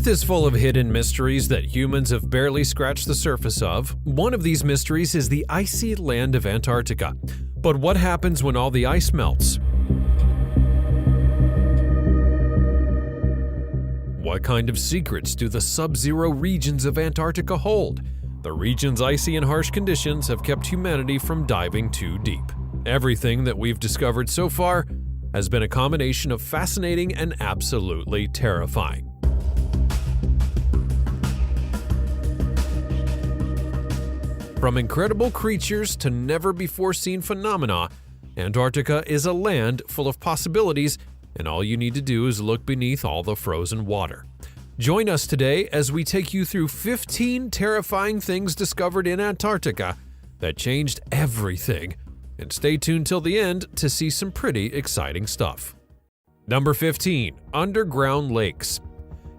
Earth is full of hidden mysteries that humans have barely scratched the surface of. One of these mysteries is the icy land of Antarctica. But what happens when all the ice melts? What kind of secrets do the sub-zero regions of Antarctica hold? The region's icy and harsh conditions have kept humanity from diving too deep. Everything that we've discovered so far has been a combination of fascinating and absolutely terrifying. From incredible creatures to never-before-seen phenomena, Antarctica is a land full of possibilities, and all you need to do is look beneath all the frozen water. Join us today as we take you through 15 terrifying things discovered in Antarctica that changed everything. And stay tuned till the end to see some pretty exciting stuff. Number 15. Underground lakes.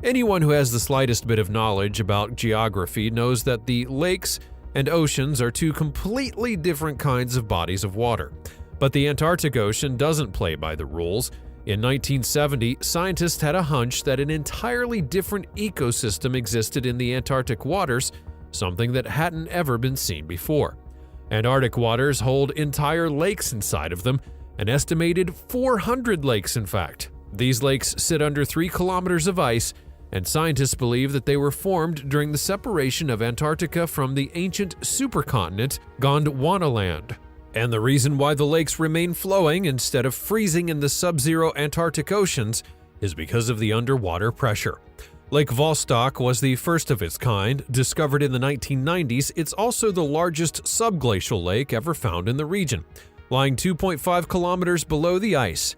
Anyone who has the slightest bit of knowledge about geography knows that the lakes and oceans are two completely different kinds of bodies of water. But the Antarctic Ocean doesn't play by the rules. In 1970, scientists had a hunch that an entirely different ecosystem existed in the Antarctic waters, something that hadn't ever been seen before. Antarctic waters hold entire lakes inside of them, an estimated 400 lakes in fact. These lakes sit under 3 kilometers of ice, and scientists believe that they were formed during the separation of Antarctica from the ancient supercontinent Gondwanaland. And the reason why the lakes remain flowing instead of freezing in the sub-zero Antarctic oceans is because of the underwater pressure. Lake Vostok was the first of its kind, discovered in the 1990s. It's also the largest subglacial lake ever found in the region, lying 2.5 kilometers below the ice.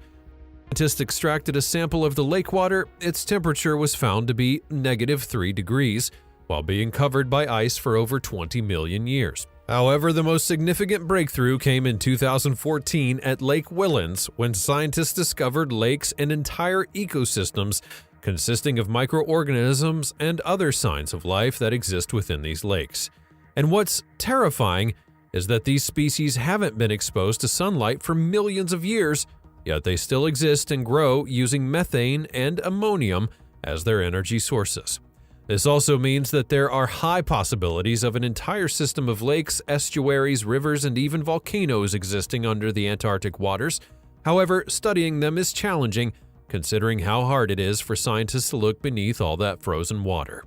Scientists extracted a sample of the lake water. Its temperature was found to be -3 degrees, while being covered by ice for over 20 million years. However, the most significant breakthrough came in 2014 at Lake Whillans, when scientists discovered lakes and entire ecosystems consisting of microorganisms and other signs of life that exist within these lakes. And what's terrifying is that these species haven't been exposed to sunlight for millions of years, yet they still exist and grow using methane and ammonium as their energy sources. This also means that there are high possibilities of an entire system of lakes, estuaries, rivers, and even volcanoes existing under the Antarctic waters. However, studying them is challenging, considering how hard it is for scientists to look beneath all that frozen water.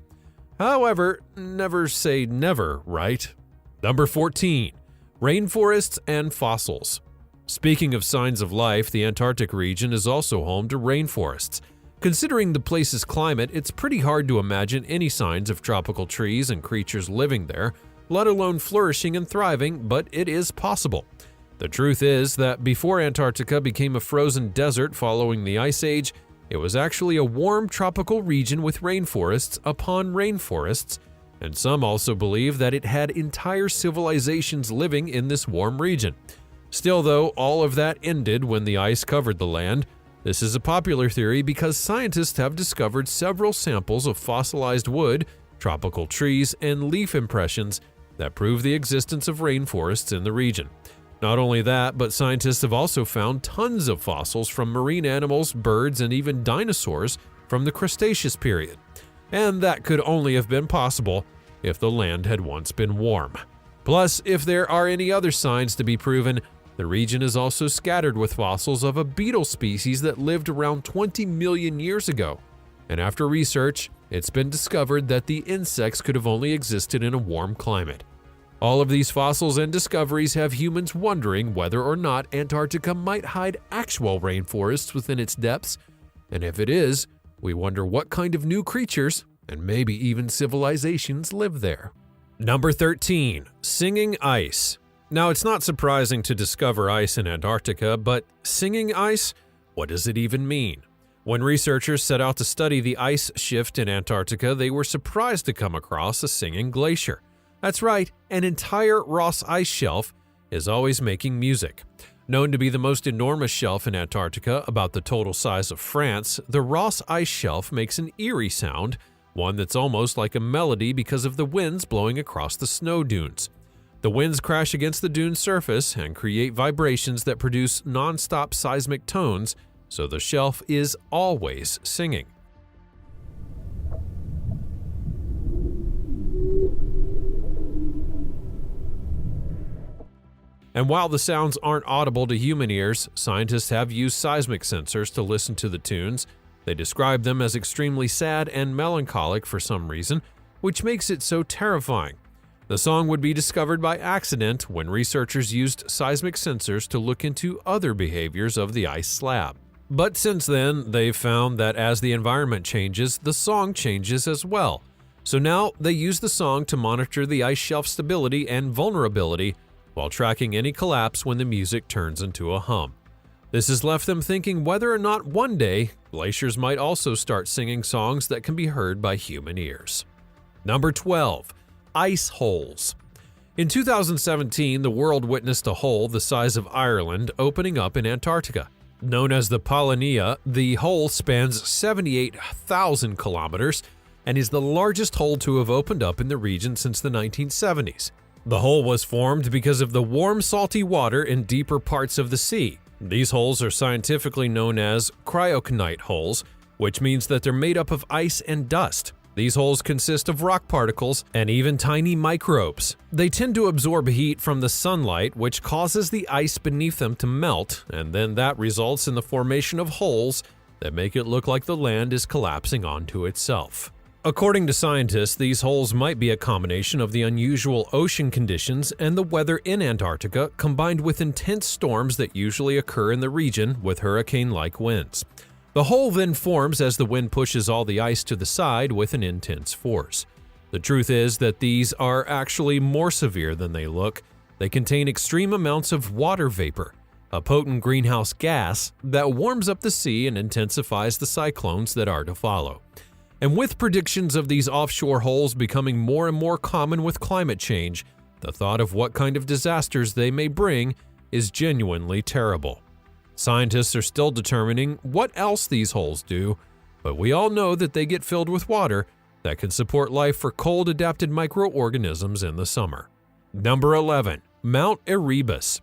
However, never say never, right? Number 14. Rainforests and fossils. Speaking of signs of life, the Antarctic region is also home to rainforests. Considering the place's climate, it's pretty hard to imagine any signs of tropical trees and creatures living there, let alone flourishing and thriving, but it is possible. The truth is that before Antarctica became a frozen desert following the Ice Age, it was actually a warm tropical region with rainforests upon rainforests, and some also believe that it had entire civilizations living in this warm region. Still though, all of that ended when the ice covered the land. This is a popular theory because scientists have discovered several samples of fossilized wood, tropical trees, and leaf impressions that prove the existence of rainforests in the region. Not only that, but scientists have also found tons of fossils from marine animals, birds, and even dinosaurs from the Cretaceous period. And that could only have been possible if the land had once been warm. Plus, if there are any other signs to be proven, the region is also scattered with fossils of a beetle species that lived around 20 million years ago. And after research, it's been discovered that the insects could have only existed in a warm climate. All of these fossils and discoveries have humans wondering whether or not Antarctica might hide actual rainforests within its depths, and if it is, we wonder what kind of new creatures and maybe even civilizations live there. Number 13. Singing ice. Now, it's not surprising to discover ice in Antarctica, but singing ice? What does it even mean? When researchers set out to study the ice shift in Antarctica, they were surprised to come across a singing glacier. That's right, an entire Ross Ice Shelf is always making music. Known to be the most enormous shelf in Antarctica, about the total size of France, the Ross Ice Shelf makes an eerie sound, one that's almost like a melody because of the winds blowing across the snow dunes. The winds crash against the dune surface and create vibrations that produce non-stop seismic tones, so the shelf is always singing. And while the sounds aren't audible to human ears, scientists have used seismic sensors to listen to the tunes. They describe them as extremely sad and melancholic for some reason, which makes it so terrifying. The song would be discovered by accident when researchers used seismic sensors to look into other behaviors of the ice slab. But since then, they've found that as the environment changes, the song changes as well. So now they use the song to monitor the ice shelf stability and vulnerability while tracking any collapse when the music turns into a hum. This has left them thinking whether or not one day glaciers might also start singing songs that can be heard by human ears. Number 12. Ice holes. In 2017, the world witnessed a hole the size of Ireland opening up in Antarctica. Known as the Polonia, the hole spans 78,000 kilometers and is the largest hole to have opened up in the region since the 1970s. The hole was formed because of the warm, salty water in deeper parts of the sea. These holes are scientifically known as cryoconite holes, which means that they're made up of ice and dust. These holes consist of rock particles and even tiny microbes. They tend to absorb heat from the sunlight, which causes the ice beneath them to melt, and then that results in the formation of holes that make it look like the land is collapsing onto itself. According to scientists, these holes might be a combination of the unusual ocean conditions and the weather in Antarctica, combined with intense storms that usually occur in the region with hurricane-like winds. The hole then forms as the wind pushes all the ice to the side with an intense force. The truth is that these are actually more severe than they look. They contain extreme amounts of water vapor, a potent greenhouse gas that warms up the sea and intensifies the cyclones that are to follow. And with predictions of these offshore holes becoming more and more common with climate change, the thought of what kind of disasters they may bring is genuinely terrible. Scientists are still determining what else these holes do, but we all know that they get filled with water that can support life for cold-adapted microorganisms in the summer. Number 11. Mount Erebus.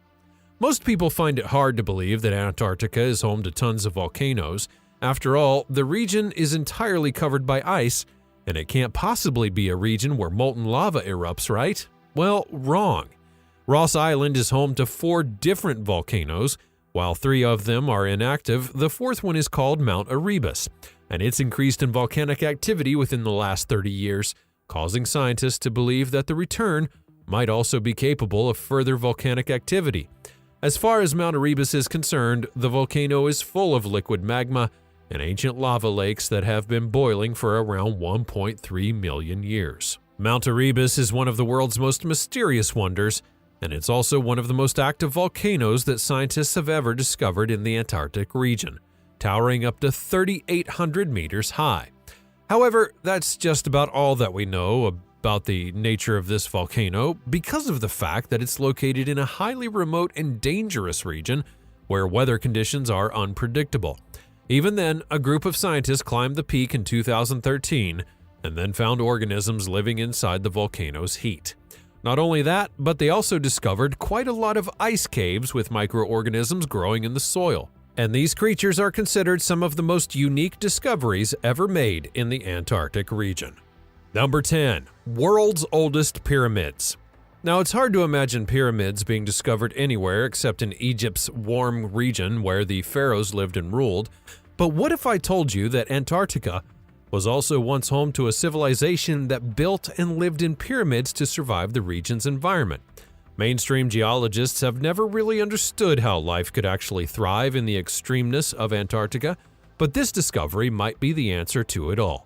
Most people find it hard to believe that Antarctica is home to tons of volcanoes. After all, the region is entirely covered by ice, and it can't possibly be a region where molten lava erupts, right? Well, wrong. Ross Island is home to 4 different volcanoes. While 3 of them are inactive, the 4th one is called Mount Erebus, and it's increased in volcanic activity within the last 30 years, causing scientists to believe that the return might also be capable of further volcanic activity. As far as Mount Erebus is concerned, the volcano is full of liquid magma and ancient lava lakes that have been boiling for around 1.3 million years. Mount Erebus is one of the world's most mysterious wonders, and it's also one of the most active volcanoes that scientists have ever discovered in the Antarctic region, towering up to 3,800 meters high. However, that's just about all that we know about the nature of this volcano because of the fact that it's located in a highly remote and dangerous region where weather conditions are unpredictable. Even then, a group of scientists climbed the peak in 2013 and then found organisms living inside the volcano's heat. Not only that, but they also discovered quite a lot of ice caves with microorganisms growing in the soil. And these creatures are considered some of the most unique discoveries ever made in the Antarctic region. Number 10. World's oldest pyramids. Now, it's hard to imagine pyramids being discovered anywhere except in Egypt's warm region where the pharaohs lived and ruled. But what if I told you that Antarctica was also once home to a civilization that built and lived in pyramids to survive the region's environment? Mainstream geologists have never really understood how life could actually thrive in the extremeness of Antarctica, but this discovery might be the answer to it all.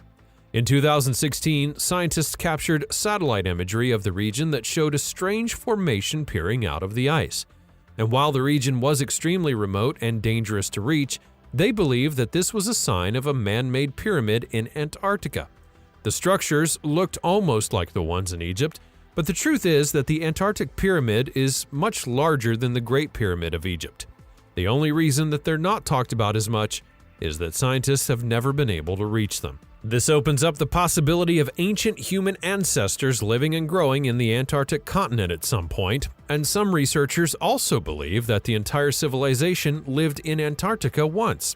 In 2016, scientists captured satellite imagery of the region that showed a strange formation peering out of the ice. And while the region was extremely remote and dangerous to reach, they believe that this was a sign of a man-made pyramid in Antarctica. The structures looked almost like the ones in Egypt, but the truth is that the Antarctic Pyramid is much larger than the Great Pyramid of Egypt. The only reason that they're not talked about as much is that scientists have never been able to reach them. This opens up the possibility of ancient human ancestors living and growing in the Antarctic continent at some point, and some researchers also believe that the entire civilization lived in Antarctica once.